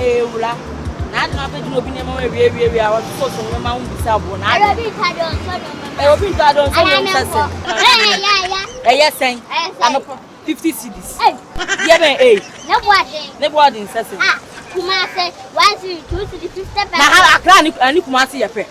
Wula. Na na pe no bi ne ma we I was so so ma un bisa bo na. I be tired on so Obi nta don so no sese. Yes, sen. Am 50 cedis. Hey. Ye ben No ne boarding sese. Ah, kuma say 1 2 to the 50. Na ha akra ni kuma se ye pe.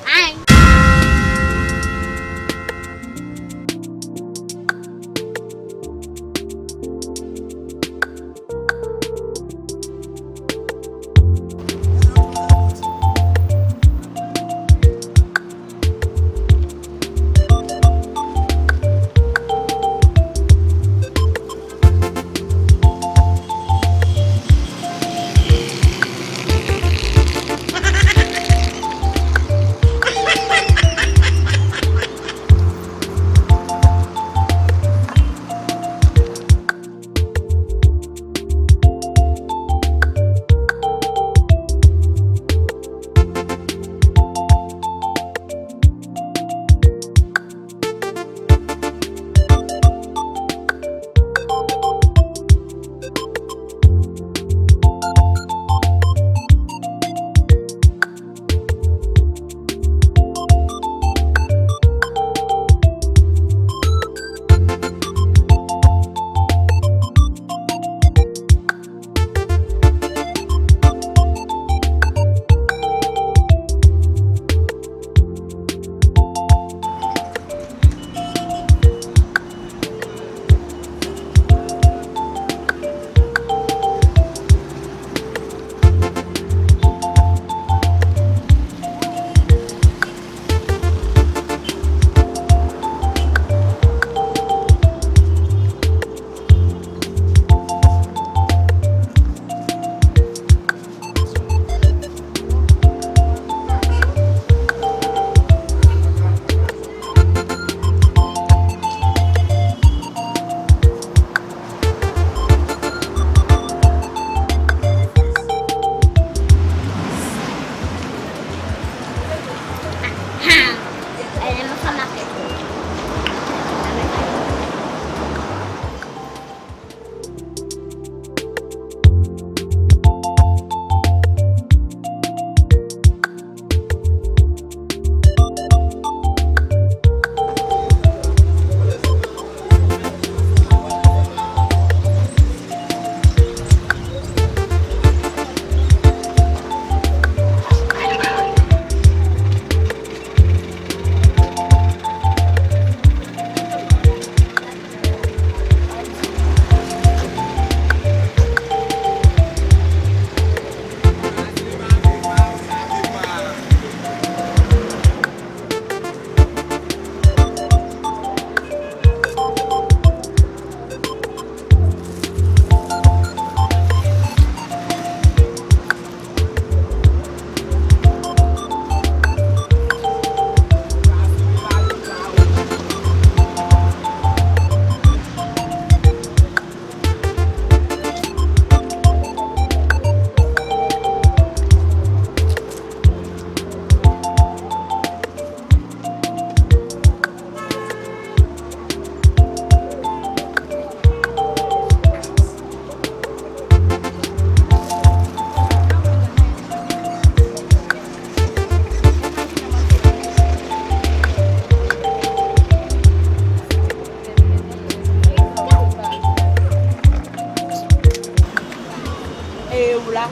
Wula.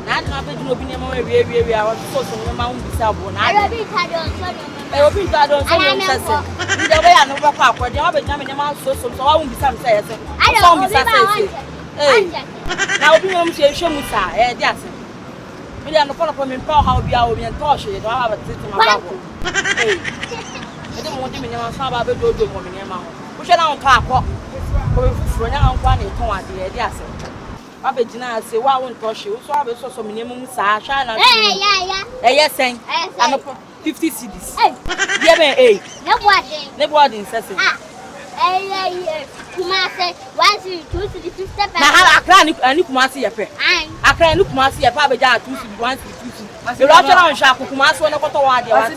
Na na pe no bi ne ma we I was so so ma un bisa bo na. I be tired on so Obi nta don so no sese. Nde we ya no ba kwa akode wa be nya me ne ma so wa un bisa me say yes. So un bisa say. Na obi no mhye hwe mu sa di ase. Me dia no polo me pa ha obi a obi en to hwe do ha ba tete ma ba bo. E de mo di me ne ma so ba be do mo me ne ma ho. Wo hwe na on ka akọ. Ko be fufuro nya an kwa na e ton ade di ase. Abe jina ase wa won to hwe so abe so me ne mu sa hwa na. Yes sen. Am 50 cedis. Ye ben ne boarding sese. Kumase 1 2 3 50. Na ha akra ni kumase ye pe. Akra ni kumase ye pa be ja 2 cedis 1 cedis 2 cedis. E ro chara on sha kumase wona koto wa de wa.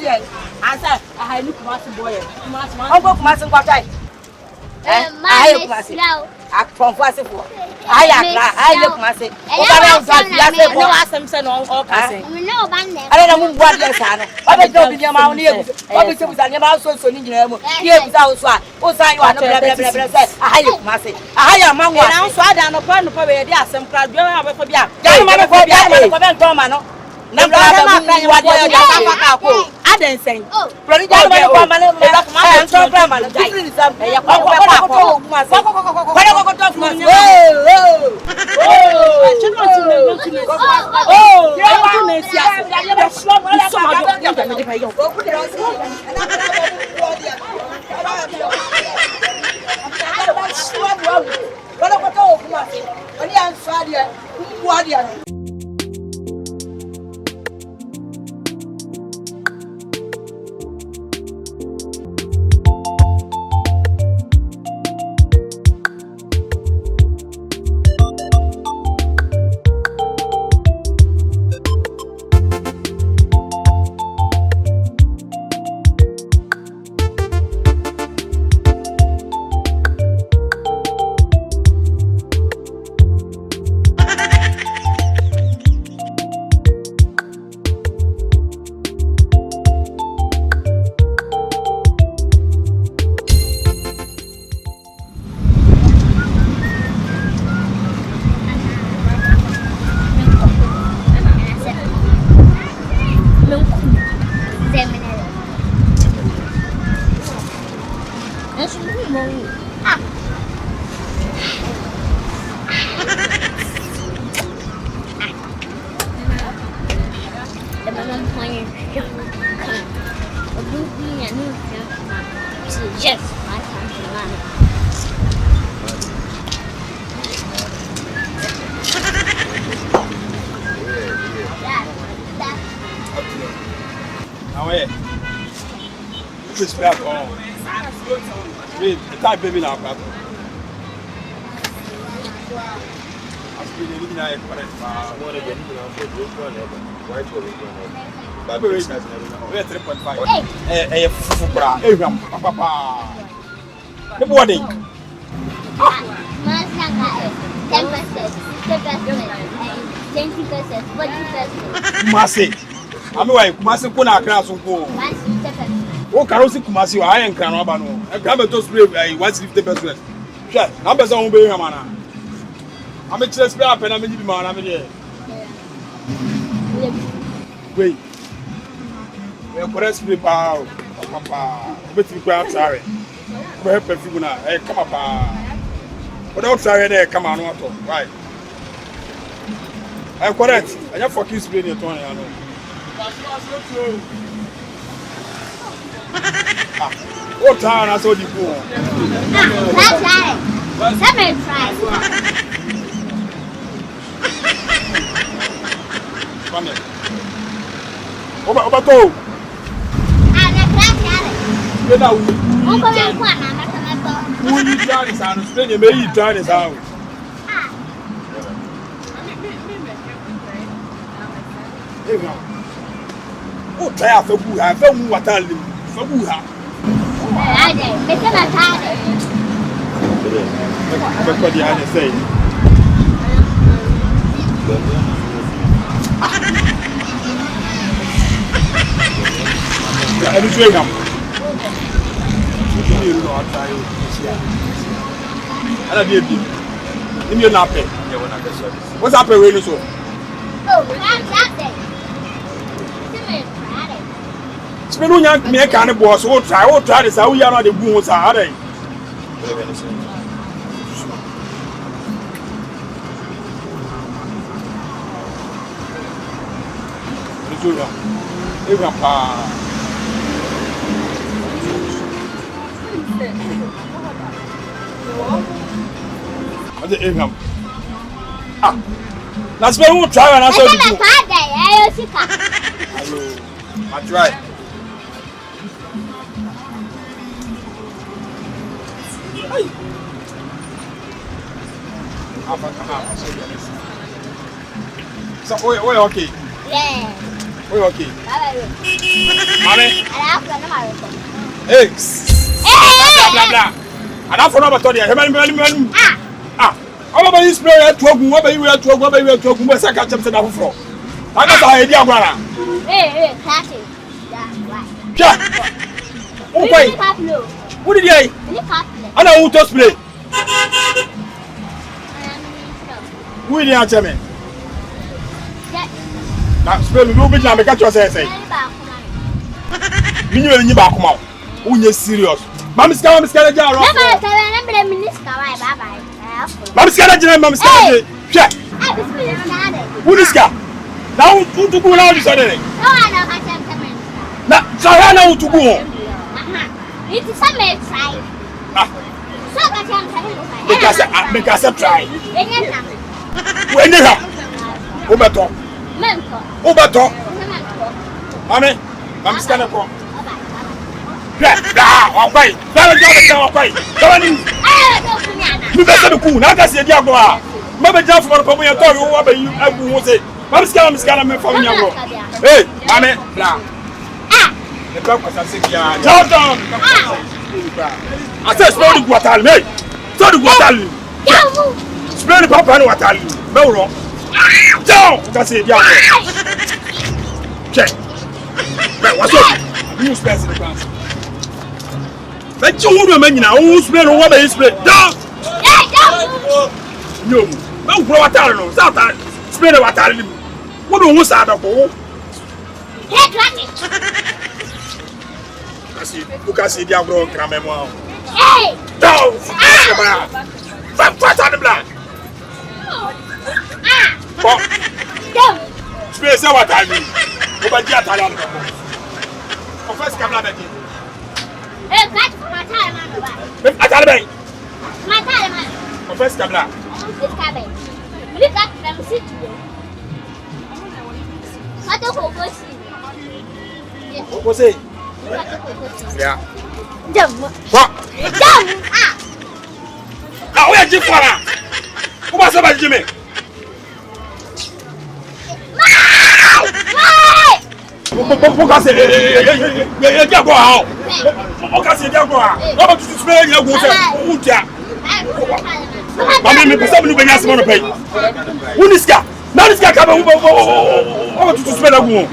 Asa aha ni kumase boy. Kumase man. Onko kumase nkwa chai. Ma kumase. from Fasifo. I look myself. No, ask them, send all passing. No, man. I don't know what they're saying. I don't know your mouth here. What is it? I'm also so in your here without what. Oh, I want to I look myself. I am among one. I'm so I don't know. Probably there are some crowd. You have a phobia. I'm a phobia. No, I didn't say. Oh, yes, I can't. Now, hey, this back on. Wait, the type baby now, Papa. I'm feeling like I want to get white but we're 3.5. Hey, Fufra, Abraham, Papa. The body. 10%, 40%. Massy. I'm away, Massy Puna class of go. Oh, Carosi Kumasi, I am Canabano. I come to spray 150%. Sure, numbers on be a man. I'm a chest up and I'm a man. I'm here. Wait. We are for us to papa. But you can't sorry. We're perfume now. Hey, come up. Without sorry, there, come on, right. I'm correct. I have for kids playing your Tony. I know. What time I saw the pool? Let me try. Obato. You know, who you try this out? Then you may try this out. Oh, try for who have found what I live for who have. That's what the other say. I will train him. You know, I'll try it. I'll be a bit. Give me an apple. What's up, really? So, oh, that's that. Spin young me kind of boss. We'll try this. How we are not the boons are they? That's why we try and answer the I try. So, we're okay. Yeah. We're okay. Money? Hey! Blah, blah, blah. And I'm for number 30. Ah! Aba ba yi spray ya tuogun, aba yi we tuogun, aba yi we tuogun, mo se ka chem se da foforo. Aka sa e di agwara. Catch it. Yeah, right. Sha. O kwai. Wo di ai? Ana wo to spray. Wo ni a cheme. Na spray mi bi na me ka cho say. Mi nyi ba akoma. Wo nye serious. Mami ska na ja ro. Never tell them minister bye bye. Mami ska na jina mami ska na je. Hwe. Wo ni ska? Na wo tugu na wo so de. No, I don't catch them. Na sa na wo tugu ho. It is some try. Ah. So catch them. Because try. Enye Wo enye ha. Wo beto. Menko. Wo beto. Menko. Mami ska na ko. Blah, okay. Blah, okay. Come on. Mi be se ku na ka se di agbo a. Ma be ja fo pa mo yan to wo ba yi agu wo se. Mami ska na me fa nya bro. Hey, mami, blah. Le ba ko sa se kia. Jordan. I say spray the water, hey. So the water. Spray the papa no water. Me wo. Down. Ka se di agbo. Check. What's up? You spray the glass. But you would remain now, who's been over the spray. Down! No, no, water, no, that spray the water. What do you say? You can see the agro cramemo. Hey! Down! Fat on the black. Spray say what I mean. Over the Italian. First camera. Hey, catch my time, man. Atalbe. My time, man. First camera. It's coming. Look at them sit here. What the whole person? What's it? Yeah. Jump. What? Jump. Ah, where did you fall? Who was about Jimmy? Who can say, go out? Who can say, go out? What to spray your good? Mamma, me person who benya small pay. Who is guy? Now this guy come over to spray a go.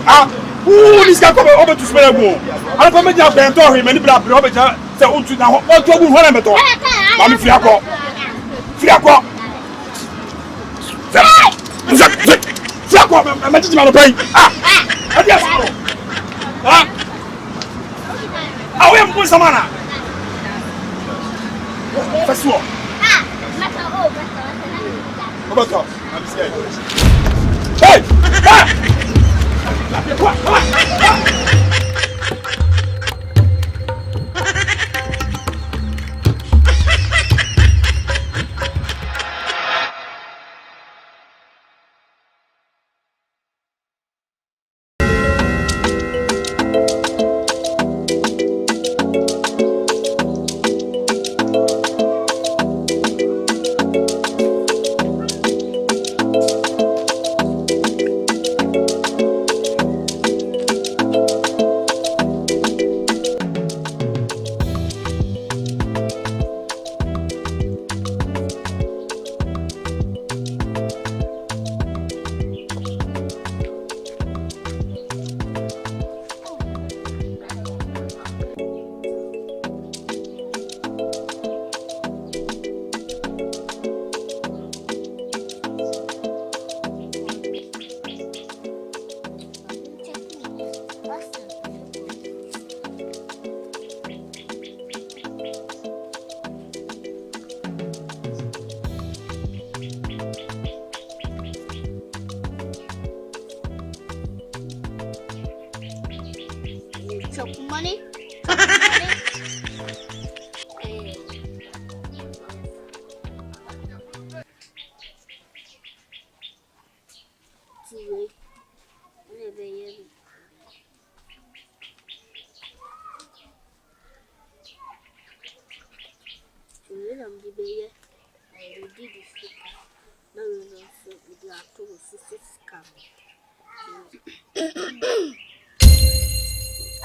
Ah, who is guy come over to spray a go? I come me just been to him and black Robert say on to now. What to go home meto? Mamma fiako. Fiako. Fiako, I'm just man pay. Ah, yes. Ah. Ah, we am going samana. First one. Roberto, I'm scared. Hey! Money.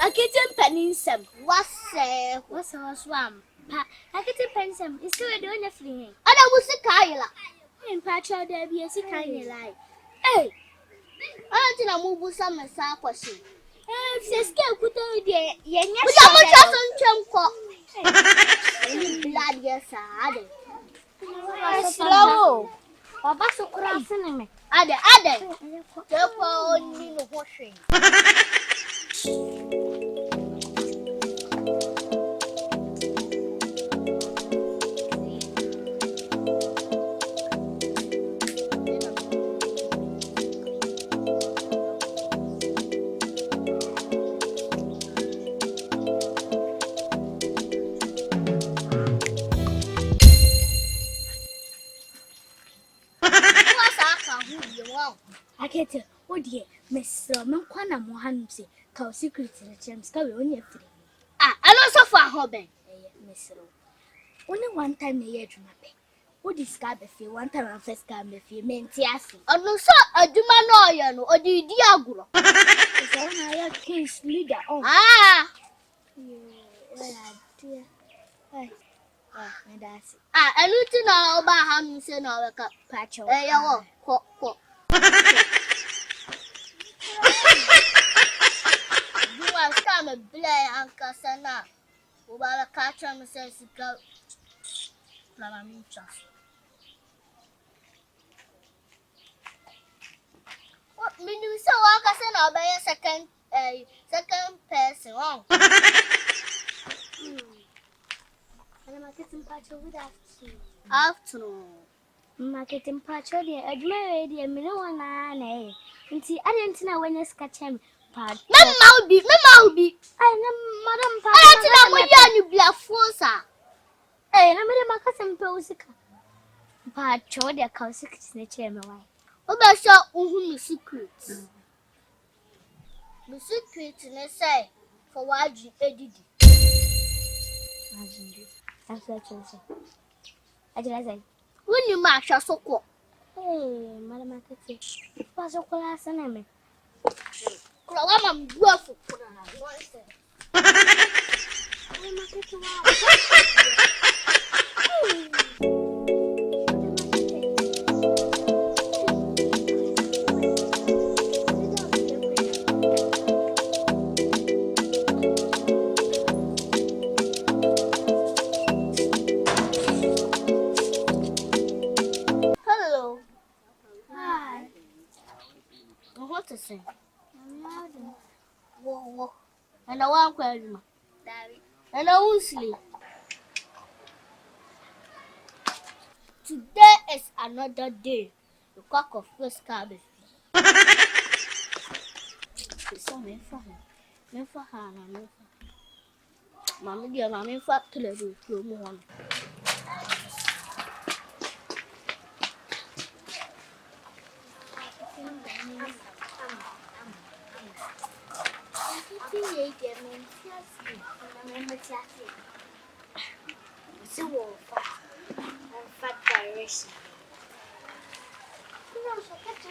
Akete MP3NINS3M. What's swam? Akete pensem, is still doing a free. I don't want to Kyla. In Patcha, there be a sick kind of life. Hey, I don't move some question. If the scale could do the yen, blood, yes, I slow. Papa so crossing me. Ade, therefore, only the washing. Akete, what dear, Miss Mankwana Mohanse, cow secrets in the champs carry on your free. I know so far, Hobby, Miss Rowe. Only one time a year to my pay. What is Scabefi one time and first Scabefi meant yes. Oh, no, sir, a Dumanoyan or the Diagro. I have case leader. Ah, dear. I need to know about how you say no patch. You are come a blay and Cassana. Who are a catcher and says go. What mean you so I can by a second person? Oh, I'm a kitchen patch with afternoon. Marketing patch, I admire the million and see, I didn't know when you sketch him. Mamma will be. I know, Madam Patch. I don't know black forza. Eh, I made my cousin Posica. Patch, or their cow 6 in the chairman. What about your secrets? The secret in a say for what you did. That's what you say. I did say. When you march, I so cool. Hey, Madam Akete. What's your class and name? I'm worth for hello. Hi. What to say? Whoa. And I want to and I won't sleep. Today is another day. The cock of first cabbage. So me for her, Mamma dear, Mammy fat to let you through one. Fat direction. No, so catch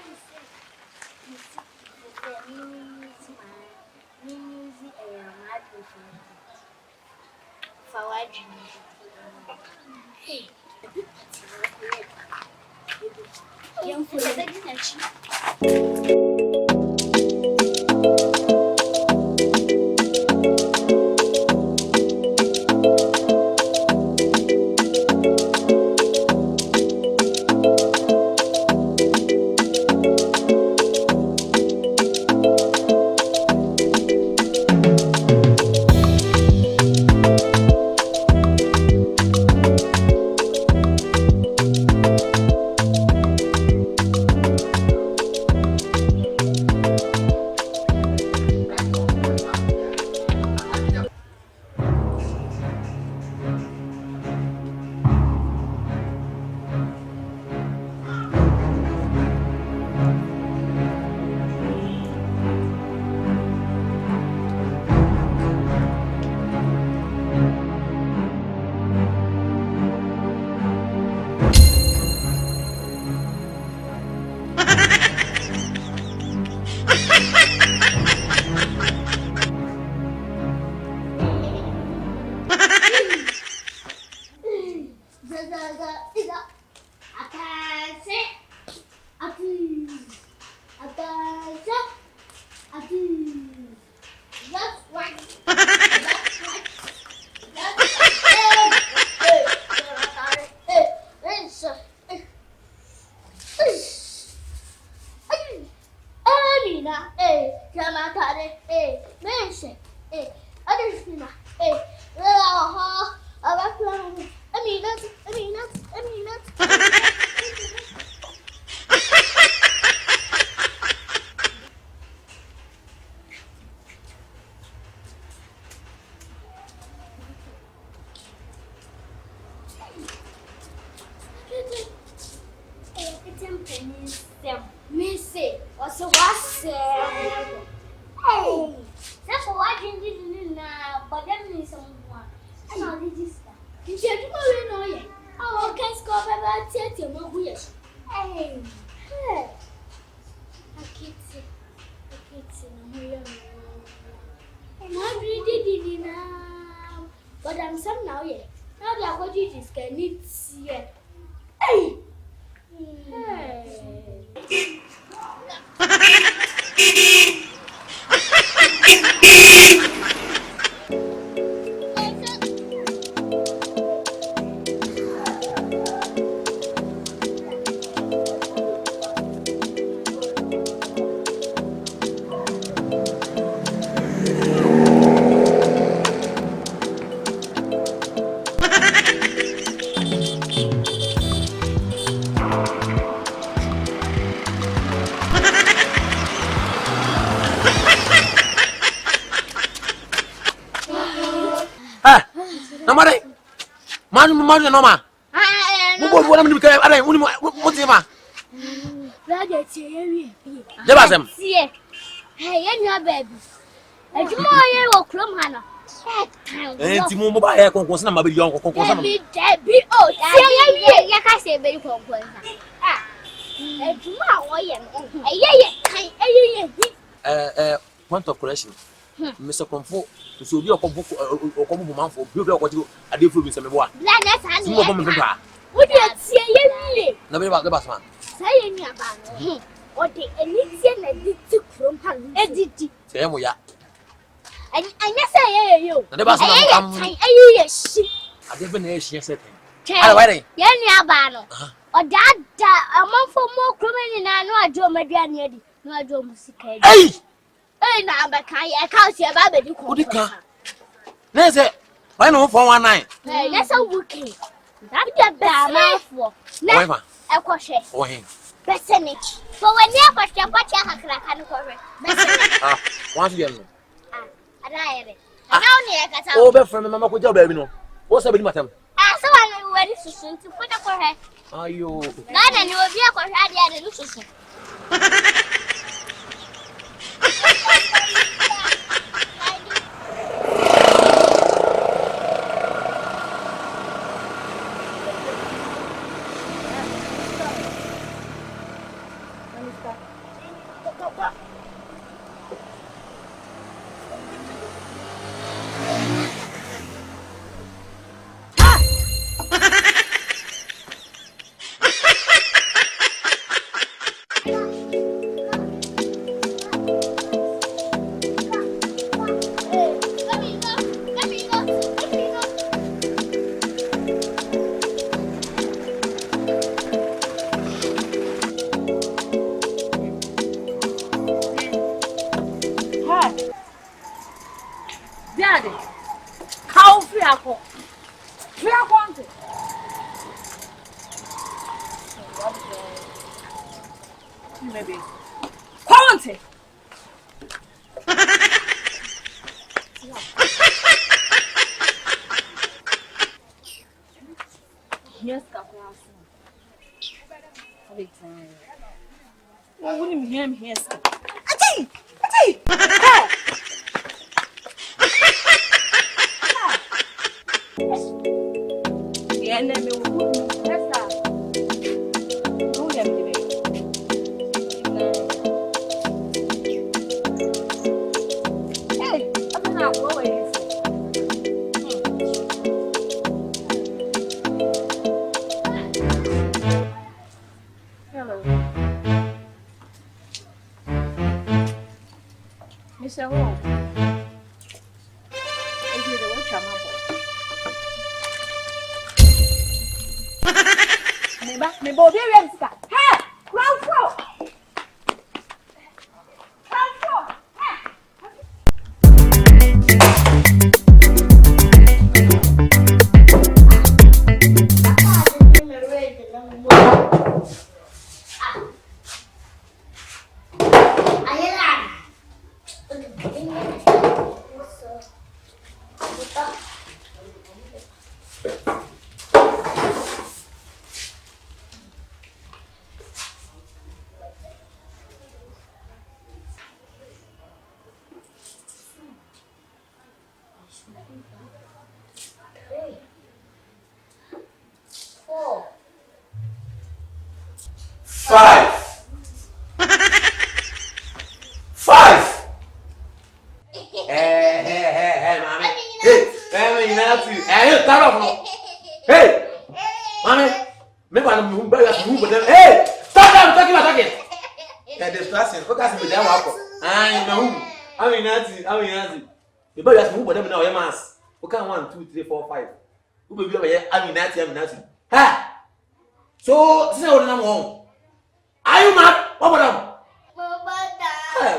Mina, Jamatare, mention, Adishina, Missy, what's a was? Hey, that's why I didn't now, but that means someone. I know this is that. You said you know it. Oh, okay, score about 30 more weeks. Hey, Akete, no more. I'm ready now, but I'm some now yet. Now they are going to this can need see it. Hey. Namare, man, no ma. What am I doing? I don't know what's him. Lebasem. Hey, your baby. And tomorrow will come, Hannah. And Timo buy a concourse number beyond concourse. Debbie, oh, I can't say very concourse. And tomorrow, Point of correction. Mr. Comfort, so be a combo man for Bill what you are doing for some more. Would you see you? Nobody about the bus man. Say any about what the Elysian did from her. Say, we are. And I say, you. The bus man, I didn't know she said. Any abano. Or that a month for more criminal and I know I do my granny. No, I do music. Hey! Hey, now, but I can't see a baby. There's it. I know for 1 night. That's a working. That's a bad for. Never a question for him. Percentage. For when you question what you have can correct. Once again. Over from Mamma with your baby. No. What's up with madam? So I'm ready to soon to put up for her. Are you? None and you will be a question. Maybe. Quality. Yes, what would you hear me? Yes. Mr. Hall, is it the watch I'm about? Me body Renska. Hey! Ground floor! 5. 5. Hey, mommy. Hey, family, nothing. Hey, turn off now. Hey, mommy. Maybe I'm moving back. Hey, stop them talking about it. Yeah, distracting. Focus me down. I mean, nothing. The boy has moved them now. Your mass. Okay, 1, 2, 3, 4, 5. Who will be over here? I mean, nothing. Ha! So, this is what I'm on. Are you mad? What about them?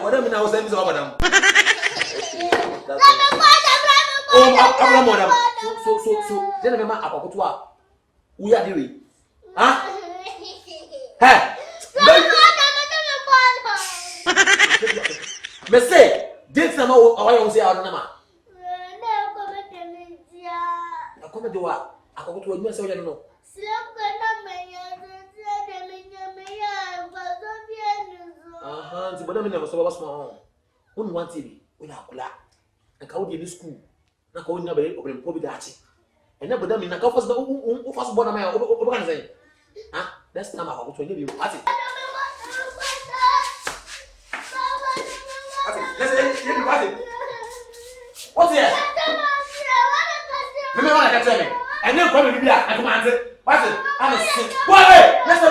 What am I now saying? What about them? Oh, madam. So. Then remember, Apokutua. We are doing. Huh? Hey. Me say, date number or I will say our number. I come to what? Apokutua, you say you know. But I'm never so small. One want TV, we are cool. I can't be in school. I can't never open Pobidati. And never done in a couple who first born a man over say. Ah, that's time I will you. What's it? What's it? Remember what I tell me. And then come to me. I command it. What's it? I'm a sick. Wait, let's go.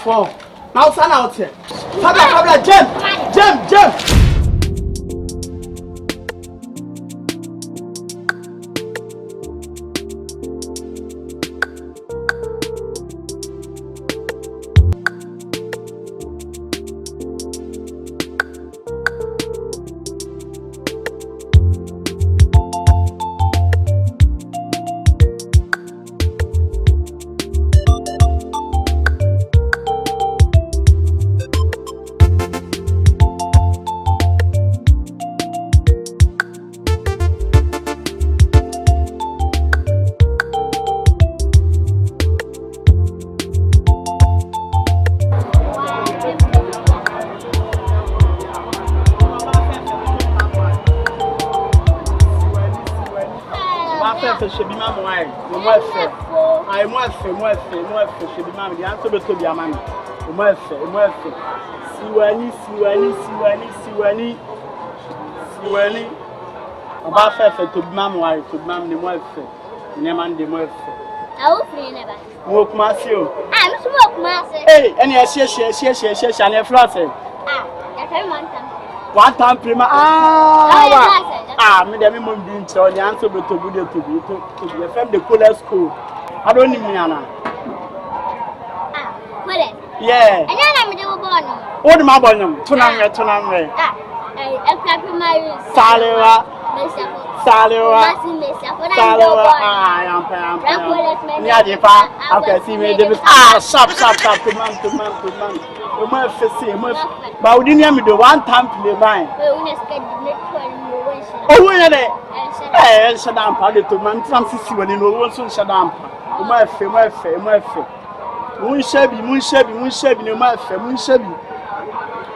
From now, stand out here. Fabla, jump. Siwani. About five to mam wife to mam the wife. Neman the wife. I will free never. Walk Marcio. I'm smoke master. Hey, and yes, and a flat. One time, prima. Me the minimum being told the answer to good to be from the coolest school. I don't need me, Anna. Yeah. And then I'm the one. What am I born? Tonight. Salewa. I am. Okay, see me. Sharp. To man. o ma fese mo ba odi ni do one time Playman o wona de shadam pa de to man tram sisi woni no wo so shadam o ma fe mun shebi ne ma fe mun shebi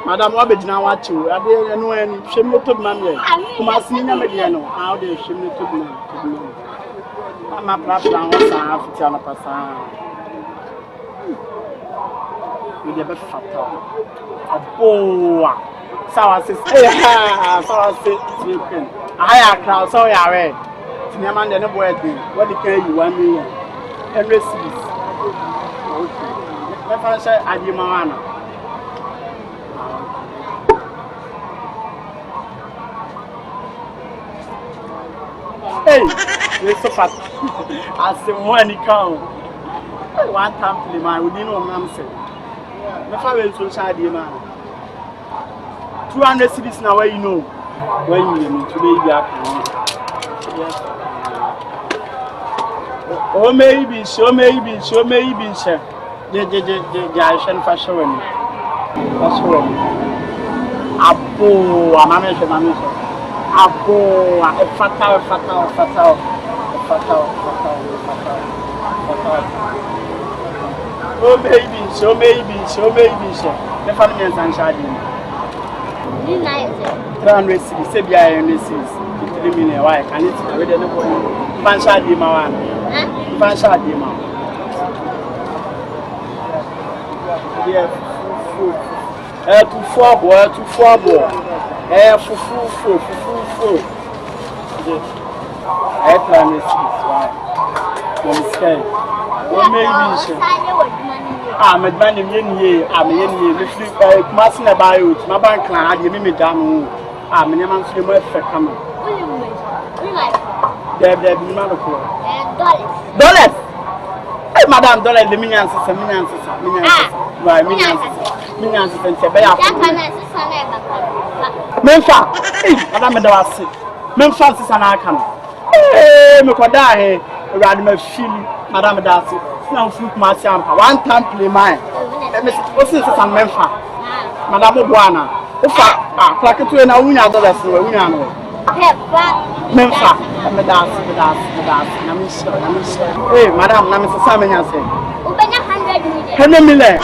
madam wa begina wa chi o ade no ani hwemi to ma me kuma si nya me de no how de hwemi to ma ama pra wa sa afiti ana pasa we dey be fata aboa sawa se sawa se chicken aya crowd so ya we tinya man de ne boy dey what the can you 1 million every series okay me fa say adi mawana hey we so fat as the money come one time Playman we didn't know am say me fa we so sha adi man 200 cities now where you know when you need today be happy yes oh maybe show je Aisha fa show me apo amame apo fatal oh maybe show the family and sunshine 300 cities say be I cities 3 million why can it we dey no fansha di ma wa fansha di ma yeah to four boy fufu 300 cities why you sky what maybe medman me free kumasi na buy out my bank clan ade me da no me man so mo fe kama there be man ko dollars hey madam dollars le minyan sisa right minyan sisa be ya menfa madam me da wase menfa sisa na aka no me ko da he urade ma fili madam da wase na fu kumasi ampa one time Playman me se san menfa madam boana ufa plaketu na wunya dollars we wunya no menfa me da na me eh madam na me se sa menya se ubenya 100 million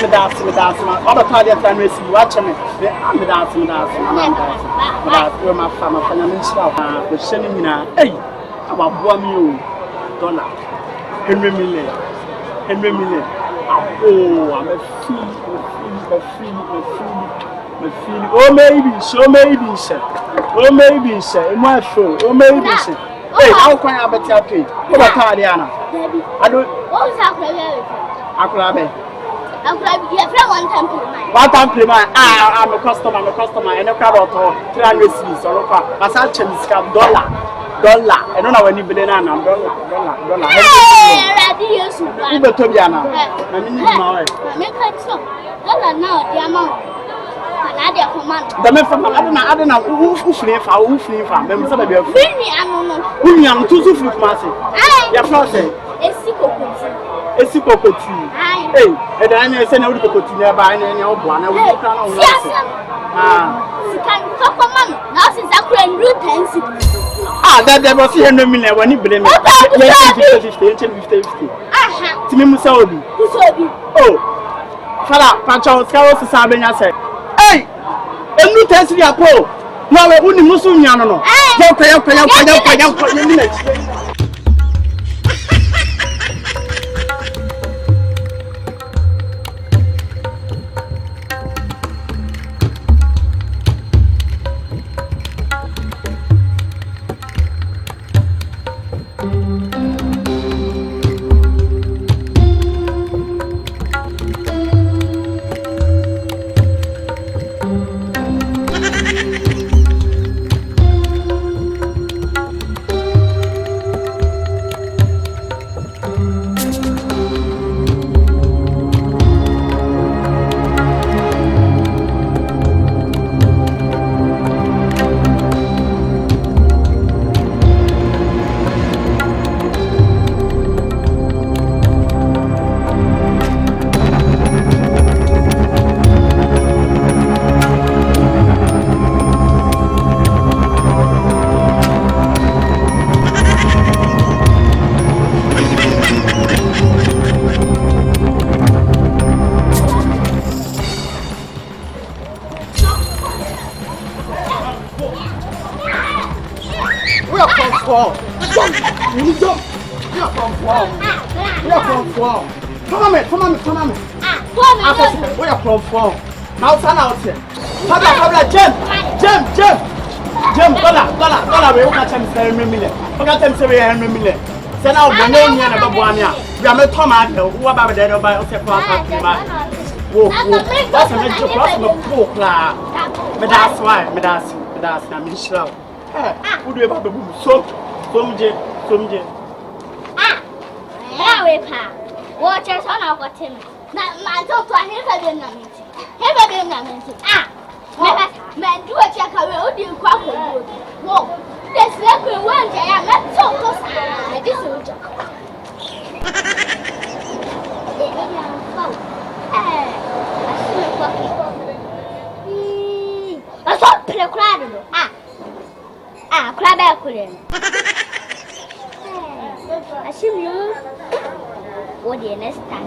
me da ma odo ta dia tan resi watch me me da we ma fa na me shira ko sheni nyina eh ababoa mi o dollar 100 million oh I'm a feel oh maybe my show oh maybe hey how can I better pay over Tadiana I don't what is Akulabe you friend one time Playman I'm a customer and a crowd of 300 cities or as I change dollar and don't know when you be dollar Ube Tobiana na mini mawe dollar now the amount na dey command da me fa adena ufuni fa me msa da bia funi anu no uni am tuzu funi kuma se ya fa se esikokoti eh e da anya se na uri kokoti na ba anya obo na uri kra na wona se sikan koko man na se zakura nru 10 that was 100 million when you blame me. 50. Aha. Timi musa obi. Oh. Fala, pacho skawo se sabe nya se. Hey! Enu tensiri apo. Na we uni musu nya no no. Yakwa ni na chi. 4. Jump. You jump. We are from 4. We are from 4. Come on, me. We are from 4. Now stand out here. Fabla, Jump. Dollar. We catch him 7 million. We catch him 700 million. Send out the name here and Babuania. We are not Thomas. Who about the by okay, whoa. That's a major problem. But that's why, I'm in slow. Who do you have a boom? Some J. Watch us on our team. My doctor, never been a meeting. Man, do a check away. Do you quack? Whoa, there's never one day I'm not so close. This is I saw play crowd. Crab aquarium. I see you. What do you next time?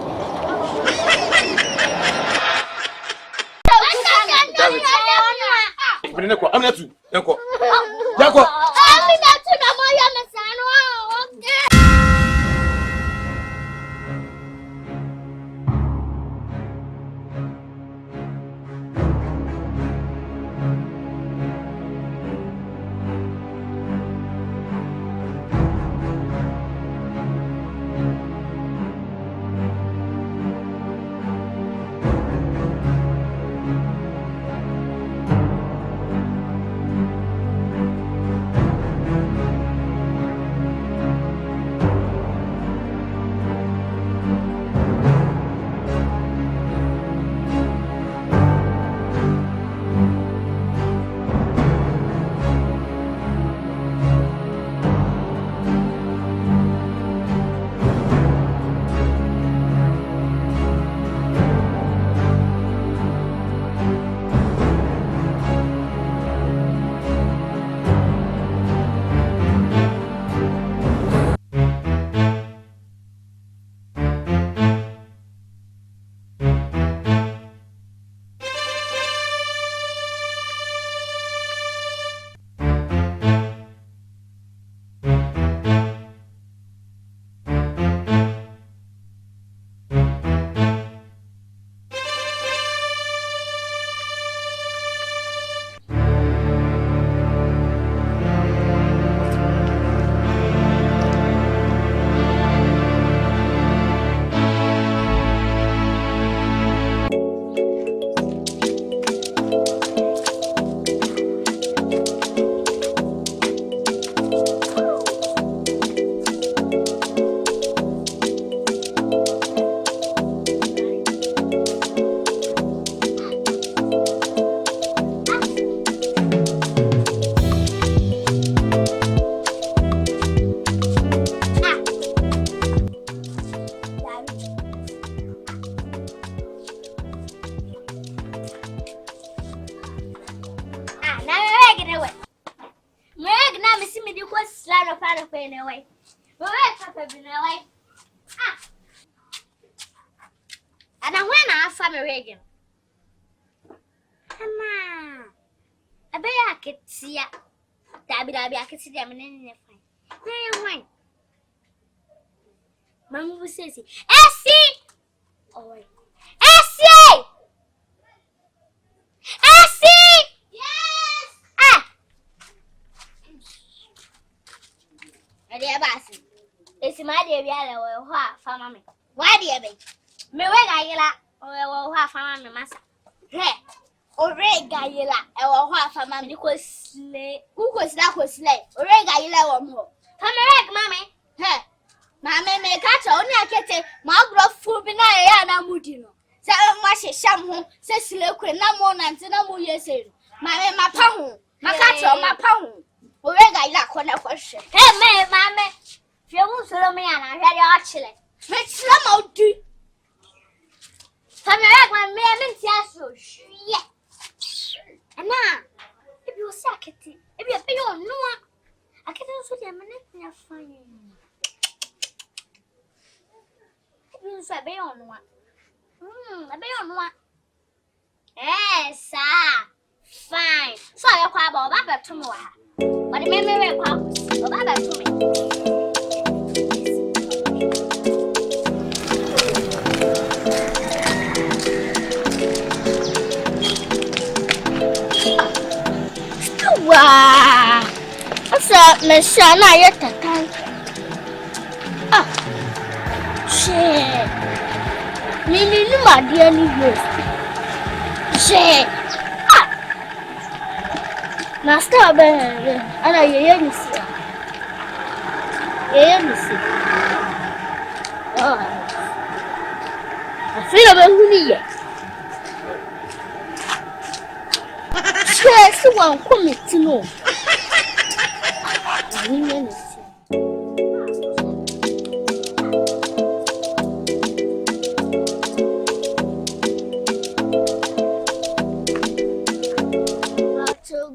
I'm not too. And I went off from a Reagan. Come on. I bet I could see ya. I could see them in any fine. Mamma was saying, Essie! Oh, wait. Essie! Essie! Yes! Dear Bassin, it's my dear Yellow or half for mammy. Why, dear baby? Me wega or half for mammy, massa. Or rega yella or half for mammy, because slay. Who was that was slay? Or rega yella or more. Come a mammy. Mammy may catch only Akete, Margaret Fubina and Mudino. Say, Mashi Sham, says Loque, no more than no more years. Mammy, my pound, my catcher, my pound. I like one question. Hey, mamma, if you won't follow me, and I had your chile. Which some out do. Come here, my man, yes, and now, if you suck it, if you pay on no, I can also get a minute fine. If you say be on one. A be on one. Yes, sir. Fine. So I cry about that tomorrow. But the memory comes. Oh, Baba, to me. Wow! What's up, Miss Shana? You're the tank. Oh, shit. Lily, my dear, shit. Now stop, and I hear you see. Hear me see. Oh, I feel about who you are. Yes, one coming to know.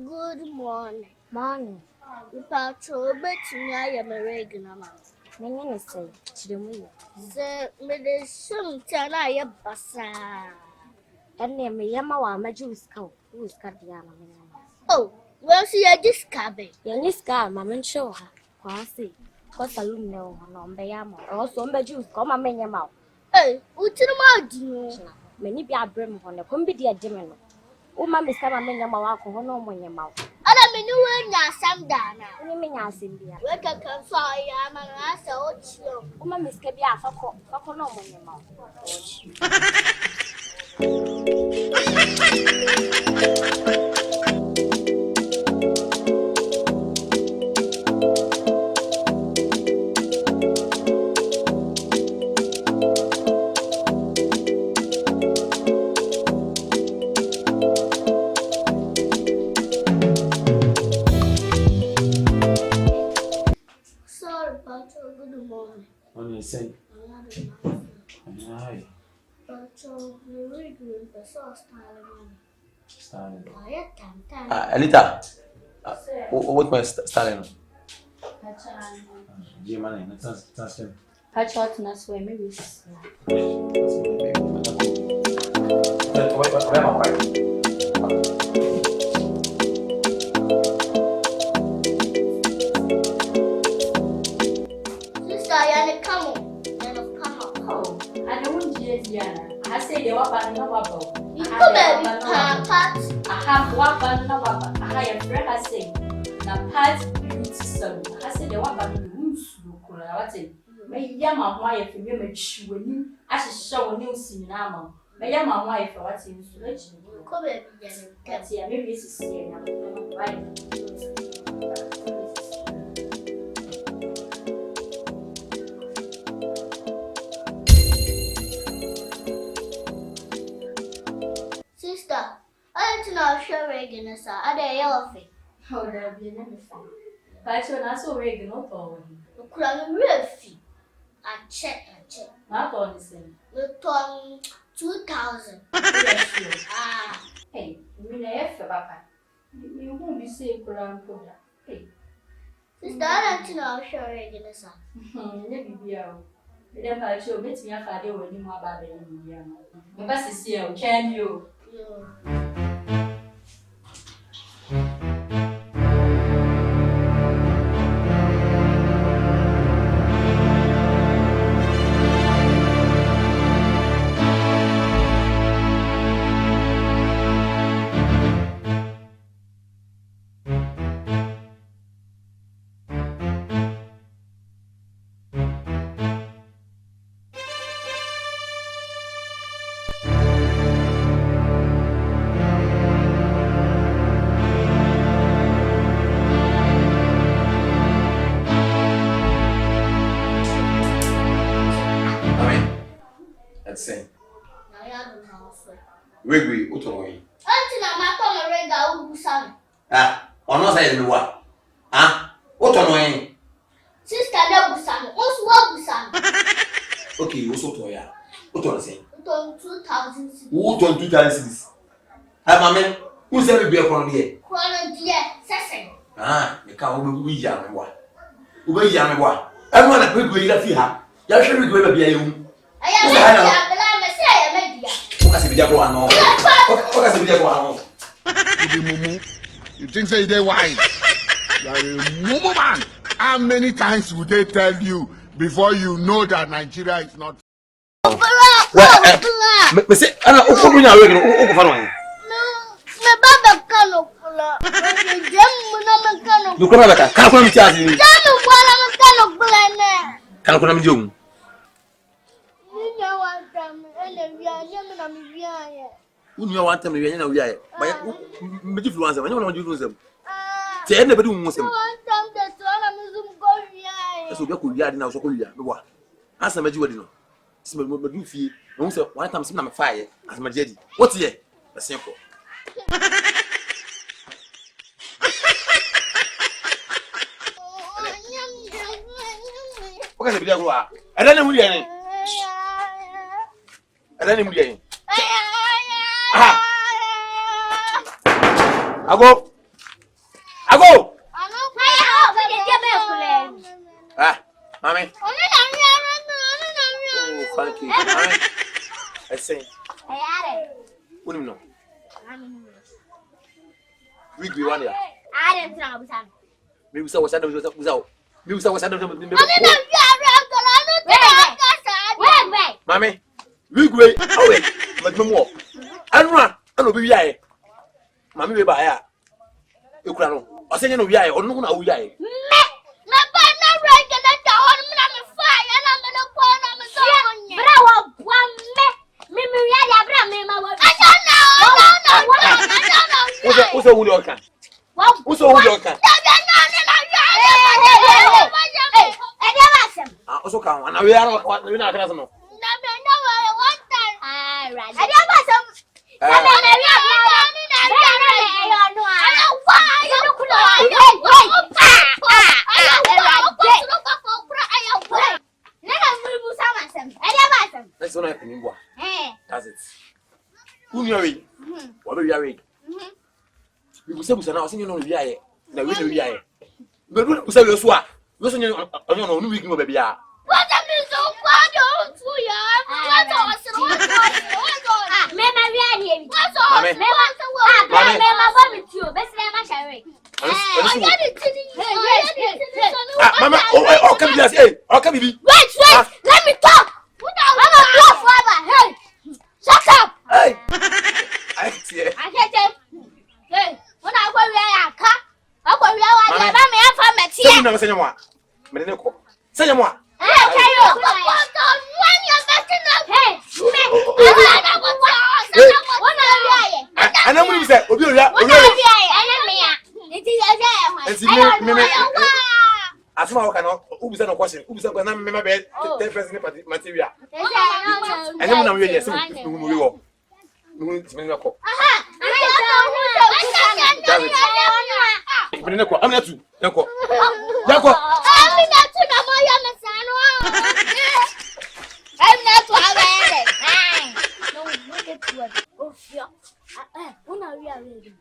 Good morning. Morning. You patrol bet me I am a regular man. Many say, Chidimu. Sir, me the some tell I am bassa. And near me, Yamawa, my Jews cow, who is cut the yama. Oh, well, see, I just cabby. Young scar, mamma, show her. Quasi, cause a loom no, on Bayama, or some by Jews come a many amount. Hey, what's in the mouth? Many be a brim on the comedy at Jimeno. Oh, mamma, some a many amount alcohol no when your mouth. I don't mean you are some dana. You mean I see me. Where can come fire? I'm an ass out. Oh, mamma, Scabia, for no when your mouth. Good morning. On your say. Aye. But the reading the sauce Stalin. time. Anita. What my Stalin? G-Money, that's him. Patch out in us way, maybe. Where am I? I say they were bad no bubble. You come baby, Pat. I have one bad no bubble. I have friend I say. Na Pat beauty salon. I say they were bad no rooms. What's it? May yama wife if you make sure when I should show a new cinema. May yama wife for what's in selection. Come baby, can't see. Maybe it's a right. Sister, I don't know sure Regan is a yellow thing. How would I be an enemy? But when I saw Regan, no problem. The crown real fee. I check. Not on the same. The tongue 2,000. Ah, hey, you mean a papa? You won't be safe around for that. Hey, Sister, I don't know sure Regan is a. Maybe be out. The Empire show makes me a father when you are bad. The best is here, can you? Say. Wait, what are we? Until I'm a red who son. Ah, or not say me what? Ah, what are we? Sister, no son. What's son? Okay, what's what are you? What are you saying? 2,000. Who told 2,000? Ah, mamma, who said we be upon here? Chrono dear, Session. Ah, the cow will be young and what? Who will young and what? I want a quick way to see her. You should be going to be a young. I am You think so they wise? You are a mumu man. How many times would they tell you before you know that Nigeria is not? Me say, ana oku nya we no oku fa no an. Me baba kano kula. Jam na me kano. Du kona beka, kan kona mi ti azi ni. Jam wala me kano kula ne. Kan kona mi jom. Ni nya wa tam ene wiya nya me na mi wiya ye. Unu ya wantem we nya na wiya ye. Ba me ji fluencer, nya na ji fluencer. Ti ene be du mu sem. Wa tam de to na mi zum ko wiya ye. So be ko wiya di na so ko wiya me wa. Asa me ji wadi no. Si me du fi, no say one time sim na me fa ye. Asa me ji di. What ye? Be simple. Oka se bi agro a. Eda na mu die ni. Eda na mu die ni. Ah. Ago. Ano pa ya o be je be kule. Ah, mami. Onu na wi ara no. Oh, thank you. Mami. I say. Ayare. Unim no. We be one ya. Are ntra busan. Me bisa wasa da bisa. Me bisa wasa da bisa. Onu na wi ara ko la no ta ka sa. We. Mami. We go awe. Madmo. Anwa, ano bi wiae. Mami we ba ya. Ekura no. Osenye no wiae, onu na wiae. Me ba na ra ke na ta on me na me fa ya na me no ko na me so onye. Bra wa bua me wi ya bra me ma wa. No. Uso hu de oka. Uso hu de oka. Ah, uso ka na we ara we na akara so no. That's what happening. That's it. Who you are? What are you are? You say busa na osinyo no wi aye. Na we no wi aye. Be do busa we so a. We so nyo onyo no wi mo ba bia. What am I so proud of to ya? What me ma wi aye. Mame. Me ma ba mi ti o. Be se ma share. Mama, oh, come here, hey, oh, come here. Wait, let me talk. I'm a blow forever. Hey, shut up. Hey, I see. Akete. Hey, when I go where I can, I go Say no, say no more. Me ne ko. Say no more. Hey, Kayo. When you're getting up, hey, Ana mu say obi oria. Asuma waka no ubisa no question ubisa ko na me be 10% material ene mu na we yes mu we wo mu ti me ko ibine ne ko amina tu ne ko jako amina tu na mo ya mesano amina tu abere no look at what ofia una we are ready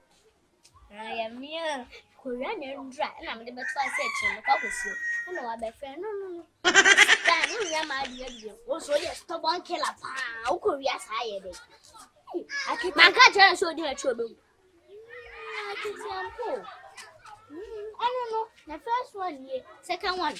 I am here. Korean and dry, and I'm the best I said to him. I know I be fair. No. Damn, you are my dear. Also, yes, stop on killer. How Korea's hired it. I can't show you a trouble. I can say I'm poor. I don't know. The first one, yeah. Second one.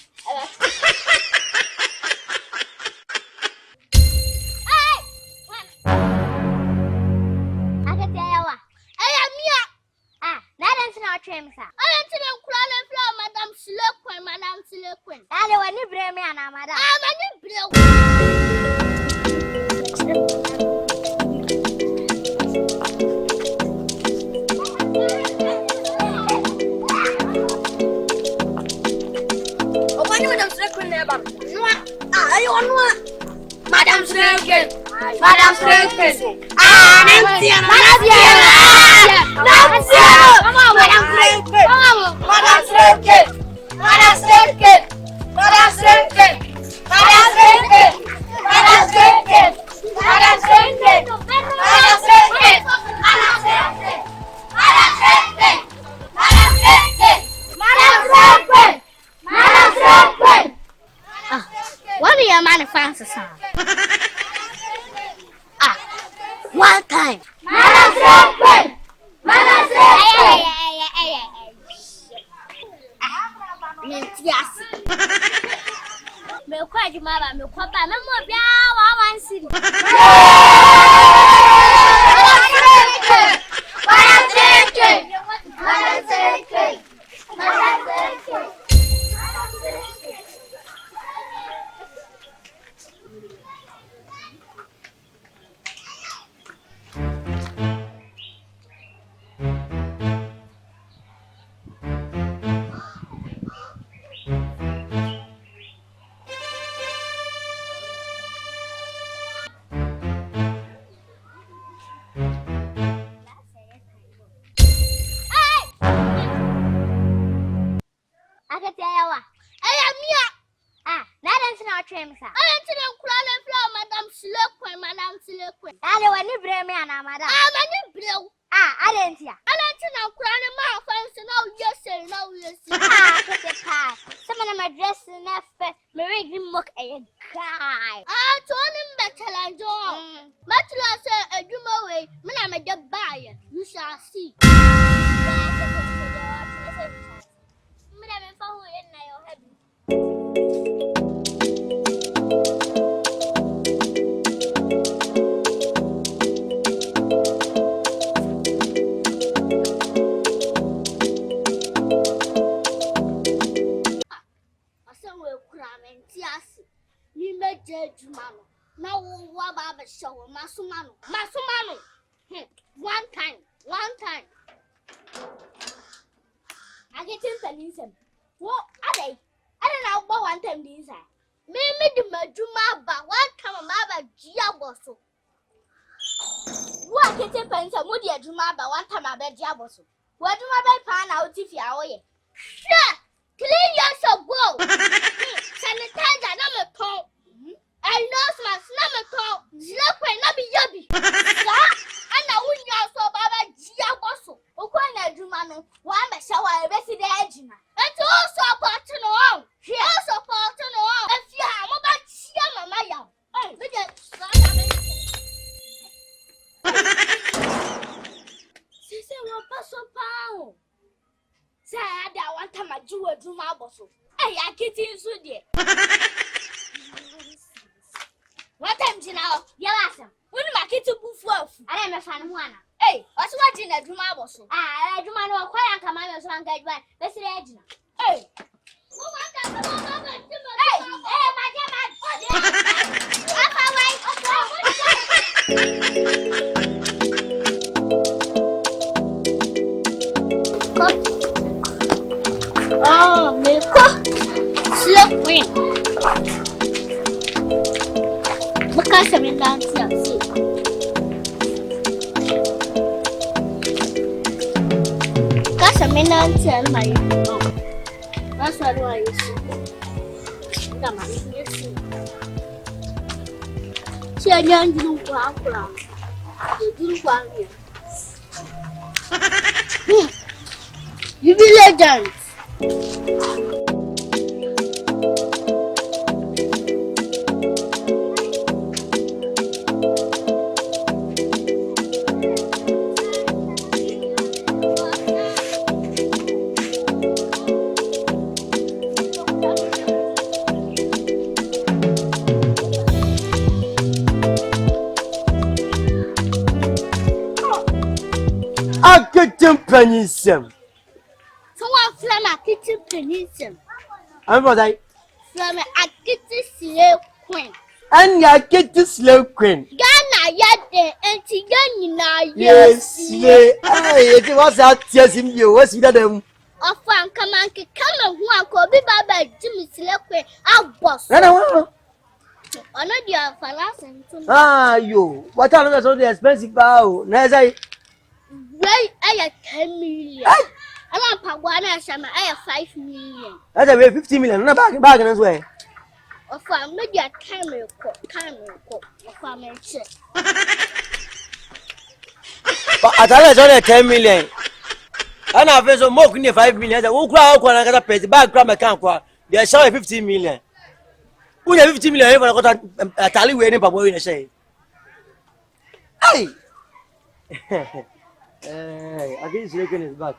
Madam Silequin. Dale, when you bring me, Madam. Oh, Madam Silequin, never. I want Madam Silequin. Madam Silequin. What do you man fancy song? One time. me quite mama, me quite by Mamma Bia, one city. Akete yawa. Aya mia. Ah, na dan sina twem sa. Aya tine nkura na flow madam Silekwe. Ale wani bre me ana madam. Ah, mani brew. Ah, ale ntia. Ale tine nkura na ma fancy na uyese. Ah, akete pa. Sama na my dress na fe. Me rig mok e guy. Ah, to ni mbe challenge o. Matula se adwuma we, me na me de buy. You shall see. One time. I get in what are they? I don't know about one time this. Me the majuma ba one time mama diaboso. What get in pencil mudi ajuma ba one time abe diaboso. What do my bed pan out if you are here? Sure, clean yourself go. Sanitizer number 2. I know my number 2. Zilekwe na be yabi. And I wouldn't also baba diaboso. Okwana ajuma no one be shower resident ejina. It's also important on. She also important on. If you have about chia mama ya. Oh, we get she said one person pound. Say that one time I do a drama bosso. Hey, I get into there. What time you know? You're awesome. When my kid to boof off, I am a fan one. Hey, what's watching a drama bosso? I do not know why I come out of one guide by the Regina. Hey, oh, me slow queen. Because I'm in dance, because I'm in dance, my that's what I see. Come on, you see. See, I don't do one. You do one here. You be legends. MP3NINS3M. Someone from Akete. I'm what I. From Akete Slave Queen. And ya get this slow queen. Ghana yet and Tigana. Yes, hey, it was out chasing you. What's with them? Of one command come one could be Baba Jimmy Slave our boss. I don't. I know you are for Ah, you. What are those the expensive bow? As I. Wait, I have 10 million. I want Paguana Shama, I have 5 million. That's a 50 million. Not back as well. Of a media camera, of a mention. But I thought I only 10 million. And I feel so more than 5 million. Who crowd when I got a pay the back from my camp? They are showing 50 million. Who have 50 million ever got a tally waiting for boy in a say? Hey! I think Silekwe is back.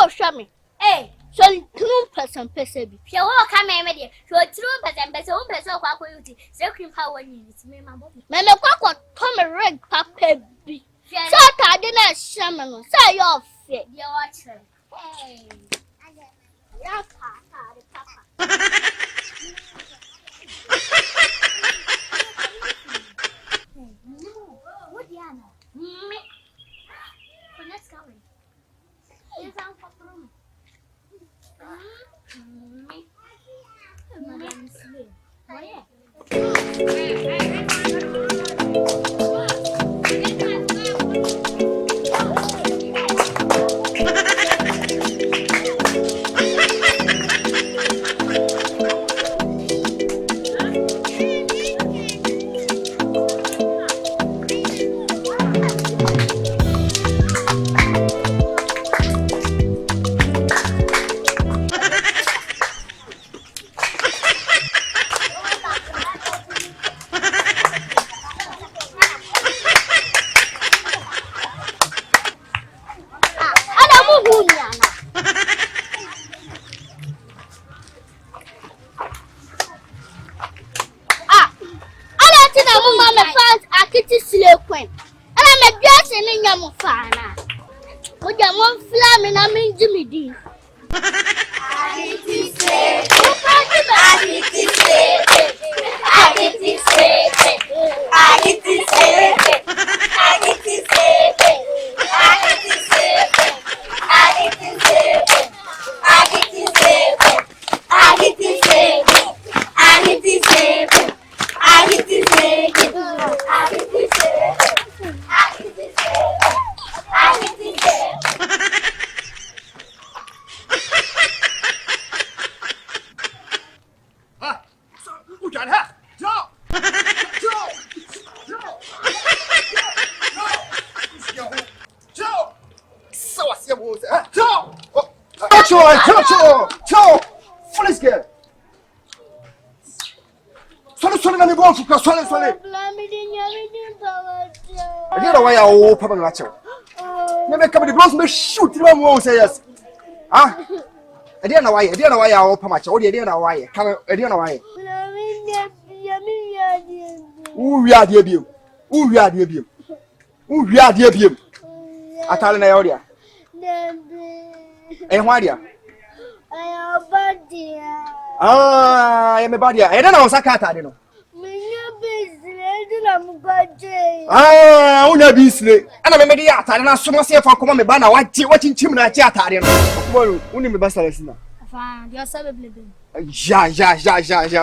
oh, show me. Hey, so 2% percent. She will come in with you. So 2% person of quality. So cream power needs me, my boy. Mamma Coco, come a red papa. So I didn't shaman. Say your fit. You're watching. Hey, your papa. What Diana? Me. Let's go. Yes, I'm from. Me. Madam Slim. Why? Akete silekwen. And I'm a dressing in your mufana. Would you want flaming? I mean, Jimmy D. I don't know why I will probably watch you. Never come to the gross shoot them won't say yes. Ah, I don't know why I will come at you. I don't know why. Come, I don't know why. Who are the abuse? Who are the abuse? Who are the abuse? I tell an area. And why, dear? I am a body. I don't know, Sakata, you know. Ah, una bisle. Ana me media atare na so se fa koma me ba na watching chim na chi atare no. Mo uni me basa lesina. Afa, dia sabe blebe. Ja,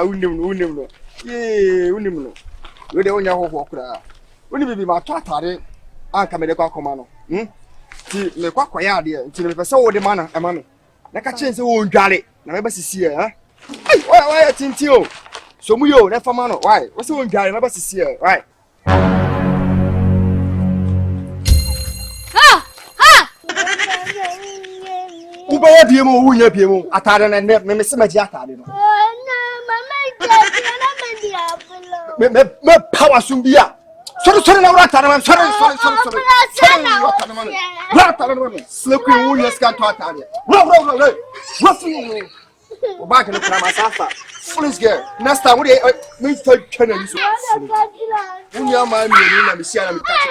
unim no. Ye, unim no. We de onya hoho kura. Uni bibi ma to atare anka me de kwa koma no. Ti me kwa kwaya ade, ti me pese wo de ma na e ma me. Na ka chen se wo ndware, na me ba sisi e, ha. Ai, why tinti o. So mu yo, na fama no. Why? What's wo ndware na ba sisi e, why? Ubaya biemu, unya biemu. Atare na me se maji atare no. Me power sumbia. Sorry na ura atare man. Sorry. Atare no. Sleep you unya scan to atare. Ro. Roughly. O back no kra masafa. Foolish girl. Next time we me start channel you so. Unya ma mi ni na me sia na me catch.